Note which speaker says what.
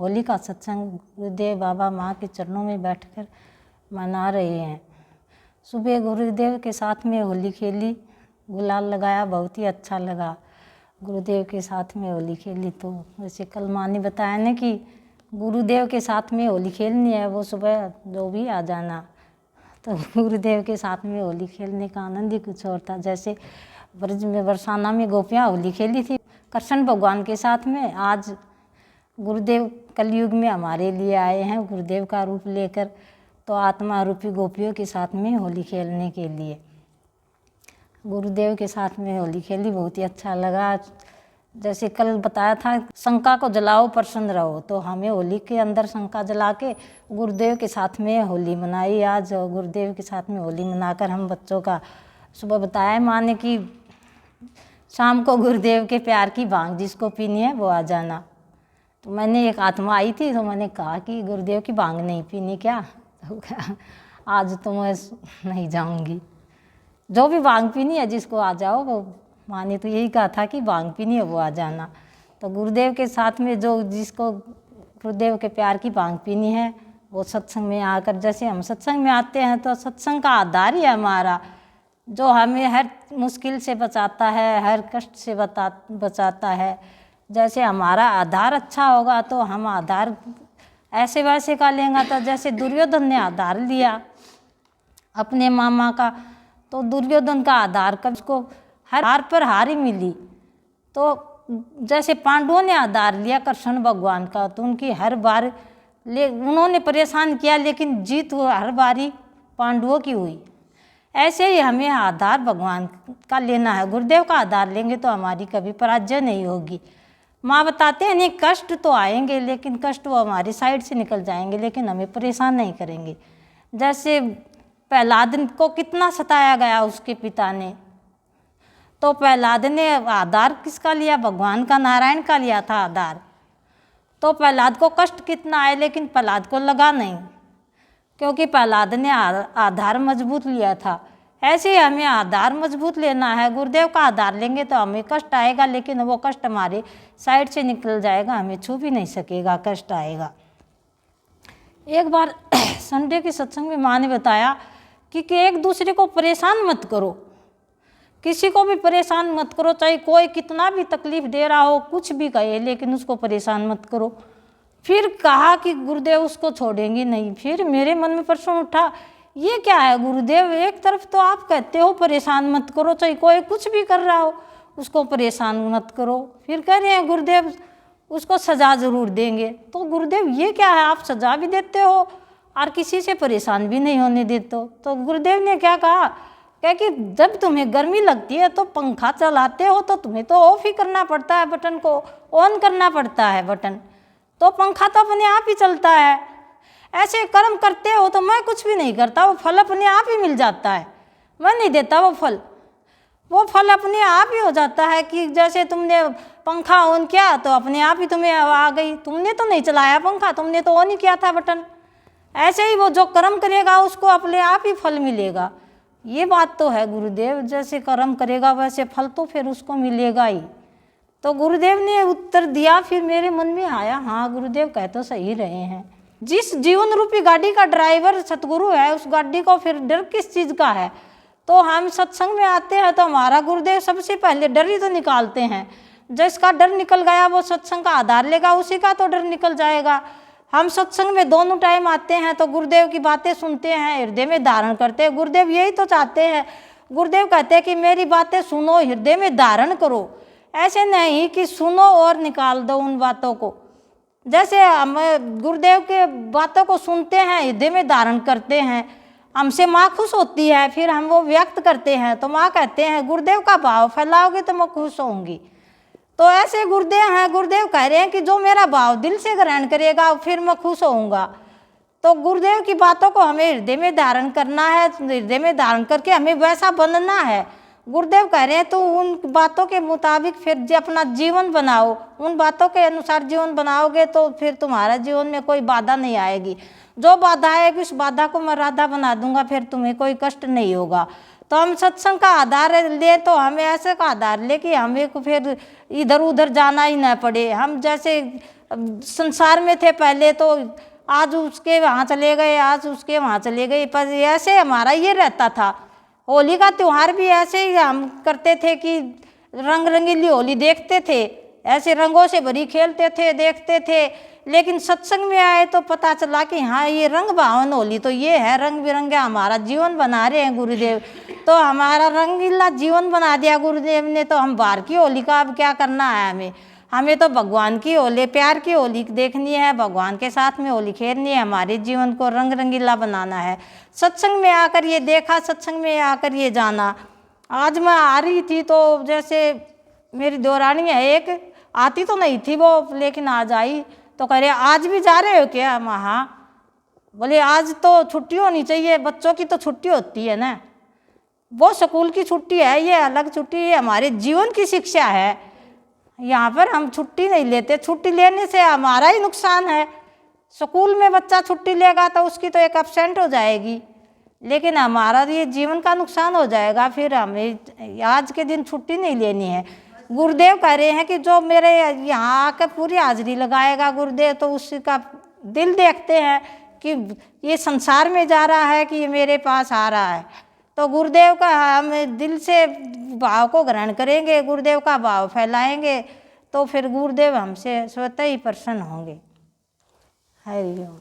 Speaker 1: होली का सत्संग गुरुदेव बाबा माँ के चरणों में बैठकर मना रहे हैं। सुबह गुरुदेव के साथ में होली खेली, गुलाल लगाया, बहुत ही अच्छा लगा। गुरुदेव के साथ में होली खेली तो वैसे कल माँ ने बताया ना कि गुरुदेव के साथ में होली खेलनी है, वो सुबह जो भी आ जाना। तो गुरुदेव के साथ में होली खेलने का आनंद ही कुछ और था। जैसे ब्रज में बरसाना में गोपियाँ होली खेली थी कृष्ण भगवान के साथ में, आज गुरुदेव कलयुग में हमारे लिए आए हैं गुरुदेव का रूप लेकर, तो आत्मा रूपी गोपियों के साथ में होली खेलने के लिए गुरुदेव के साथ में होली खेली, बहुत ही अच्छा लगा। जैसे कल बताया था शंका को जलाओ प्रसन्न रहो, तो हमें होली के अंदर शंका जला के गुरुदेव के साथ में होली मनाई। आज गुरुदेव के साथ में होली मनाकर हम बच्चों का सुबह बताया माँ ने कि शाम को गुरुदेव के प्यार की भांग जिसको पीनी है वो आ जाना। तो मैंने एक आत्मा आई थी तो मैंने कहा कि गुरुदेव की भांग नहीं पीनी क्या? तो आज तो मैं नहीं जाऊंगी, जो भी भांग पीनी है जिसको आ जाओ। वो माँ ने तो यही कहा था कि भांग पीनी है वो आ जाना। तो गुरुदेव के साथ में जो जिसको गुरुदेव के प्यार की भांग पीनी है वो सत्संग में आकर, जैसे हम सत्संग में आते हैं तो सत्संग का आधार ही है हमारा, जो हमें हर मुश्किल से बचाता है, हर कष्ट से बचाता है। जैसे हमारा आधार अच्छा होगा तो हम आधार ऐसे वैसे का लेंगे। तो जैसे दुर्योधन ने आधार लिया अपने मामा का, तो दुर्योधन का आधार कब उसको हार पर हार ही मिली। तो जैसे पांडवों ने आधार लिया कृष्ण भगवान का, तो उनकी हर बार उन्होंने परेशान किया लेकिन जीत हर बारी पांडवों की हुई। ऐसे ही हमें आधार भगवान का लेना है, गुरुदेव का आधार लेंगे तो हमारी कभी पराजय नहीं होगी। माँ बताते हैं नहीं कष्ट तो आएंगे लेकिन कष्ट वो हमारी साइड से निकल जाएंगे, लेकिन हमें परेशान नहीं करेंगे। जैसे प्रहलाद को कितना सताया गया उसके पिता ने, तो प्रहलाद ने आधार किसका लिया? भगवान का, नारायण का लिया था आधार। तो प्रहलाद को कष्ट कितना आए लेकिन प्रहलाद को लगा नहीं, क्योंकि प्रहलाद ने आधार मजबूत लिया था। ऐसे ही हमें आधार मजबूत लेना है। गुरुदेव का आधार लेंगे तो हमें कष्ट आएगा लेकिन वो कष्ट हमारे साइड से निकल जाएगा, हमें छू भी नहीं सकेगा, कष्ट आएगा। एक बार संडे के सत्संग में माँ ने बताया कि एक दूसरे को परेशान मत करो, किसी को भी परेशान मत करो, चाहे कोई कितना भी तकलीफ दे रहा हो, कुछ भी कहे, लेकिन उसको परेशान मत करो। फिर कहा कि गुरुदेव उसको छोड़ेंगे नहीं। फिर मेरे मन में प्रश्न उठा, ये क्या है गुरुदेव? एक तरफ तो आप कहते हो परेशान मत करो, चाहे कोई कुछ भी कर रहा हो उसको परेशान मत करो, फिर कह रहे हैं गुरुदेव उसको सजा जरूर देंगे। तो गुरुदेव ये क्या है, आप सजा भी देते हो और किसी से परेशान भी नहीं होने देते हो। तो गुरुदेव ने क्या कहा कि जब तुम्हें गर्मी लगती है तो पंखा चलाते हो तो तुम्हें तो ऑफ ही करना पड़ता है, बटन को ऑन करना पड़ता है बटन, तो पंखा तो अपने आप ही चलता है। ऐसे कर्म करते हो तो मैं कुछ भी नहीं करता, वो फल अपने आप ही मिल जाता है, मैं नहीं देता वो फल अपने आप ही हो जाता है। कि जैसे तुमने पंखा ऑन किया तो अपने आप ही तुम्हें आ गई, तुमने तो नहीं चलाया पंखा, तुमने तो ऑन ही किया था बटन। ऐसे ही वो जो कर्म करेगा उसको अपने आप ही फल मिलेगा। ये बात तो है गुरुदेव, जैसे कर्म करेगा वैसे फल तो फिर उसको मिलेगा ही। तो गुरुदेव ने उत्तर दिया। फिर मेरे मन में आया, हाँ गुरुदेव कह तो सही रहे हैं। जिस जीवन रूपी गाड़ी का ड्राइवर सतगुरु है, उस गाड़ी को फिर डर किस चीज़ का है? तो हम सत्संग में आते हैं तो हमारा गुरुदेव सबसे पहले डर ही तो निकालते हैं। जिसका डर निकल गया वो सत्संग का आधार लेगा, उसी का तो डर निकल जाएगा। हम सत्संग में दोनों टाइम आते हैं तो गुरुदेव की बातें सुनते हैं, हृदय में धारण करते हैं। गुरुदेव यही तो चाहते हैं। गुरुदेव कहते हैं कि मेरी बातें सुनो, हृदय में धारण करो। ऐसे नहीं कि सुनो और निकाल दो उन बातों को। जैसे हम गुरुदेव के बातों को सुनते हैं, हृदय में धारण करते हैं, हमसे माँ खुश होती है, फिर हम वो व्यक्त करते हैं तो माँ कहते हैं गुरुदेव का भाव फैलाओगे तो मैं खुश होंगी। तो ऐसे गुरुदेव हैं, गुरुदेव कह रहे हैं कि जो मेरा भाव दिल से ग्रहण करेगा फिर मैं खुश होऊंगा। तो गुरुदेव की बातों को हमें हृदय में धारण करना है, हृदय में धारण करके हमें वैसा बनना है। गुरुदेव कह रहे हैं तो उन बातों के मुताबिक फिर अपना जीवन बनाओ, उन बातों के अनुसार जीवन बनाओगे तो फिर तुम्हारा जीवन में कोई बाधा नहीं आएगी। जो बाधा आएगी उस बाधा को मैं राधा बना दूंगा, फिर तुम्हें कोई कष्ट नहीं होगा। तो हम सत्संग का आधार ले तो हमें ऐसे का आधार ले कि हमें फिर इधर उधर जाना ही ना पड़े। हम जैसे संसार में थे पहले, तो आज उसके वहाँ चले गए, आज उसके वहाँ चले गए, पर ऐसे हमारा ये रहता था। होली का त्यौहार भी ऐसे ही हम करते थे कि रंग रंगीली होली देखते थे, ऐसे रंगों से भरी खेलते थे, देखते थे। लेकिन सत्संग में आए तो पता चला कि हाँ, ये रंग भावन होली तो ये है, रंग बिरंगे हमारा जीवन बना रहे हैं गुरुदेव। तो हमारा रंगीला जीवन बना दिया गुरुदेव ने, तो हम बाहर की होली का अब क्या करना है। हमें तो भगवान की होली, प्यार की होली देखनी है, भगवान के साथ में होली खेलनी है, हमारे जीवन को रंग रंगीला बनाना है। सत्संग में आकर ये देखा, सत्संग में आकर ये जाना। आज मैं आ रही थी तो जैसे मेरी देवरानी है एक, आती तो नहीं थी वो, लेकिन आज आई तो कह रहे आज भी जा रहे हो क्या? हम हाँ। बोले आज तो छुट्टी होनी चाहिए, बच्चों की तो छुट्टी होती है ना, वो स्कूल की छुट्टी है, ये अलग छुट्टी है, हमारे जीवन की शिक्षा है। यहाँ पर हम छुट्टी नहीं लेते, छुट्टी लेने से हमारा ही नुकसान है। स्कूल में बच्चा छुट्टी लेगा तो उसकी तो एक एब्सेंट हो जाएगी, लेकिन हमारा ये जीवन का नुकसान हो जाएगा। फिर हमें आज के दिन छुट्टी नहीं लेनी है। गुरुदेव कह रहे हैं कि जो मेरे यहाँ आकर पूरी हाजिरी लगाएगा गुरुदेव, तो उसका दिल देखते हैं कि ये संसार में जा रहा है कि ये मेरे पास आ रहा है। तो गुरुदेव का हम दिल से भाव को ग्रहण करेंगे, गुरुदेव का भाव फैलाएंगे, तो फिर गुरुदेव हमसे स्वतः ही प्रसन्न होंगे। हरि ओम।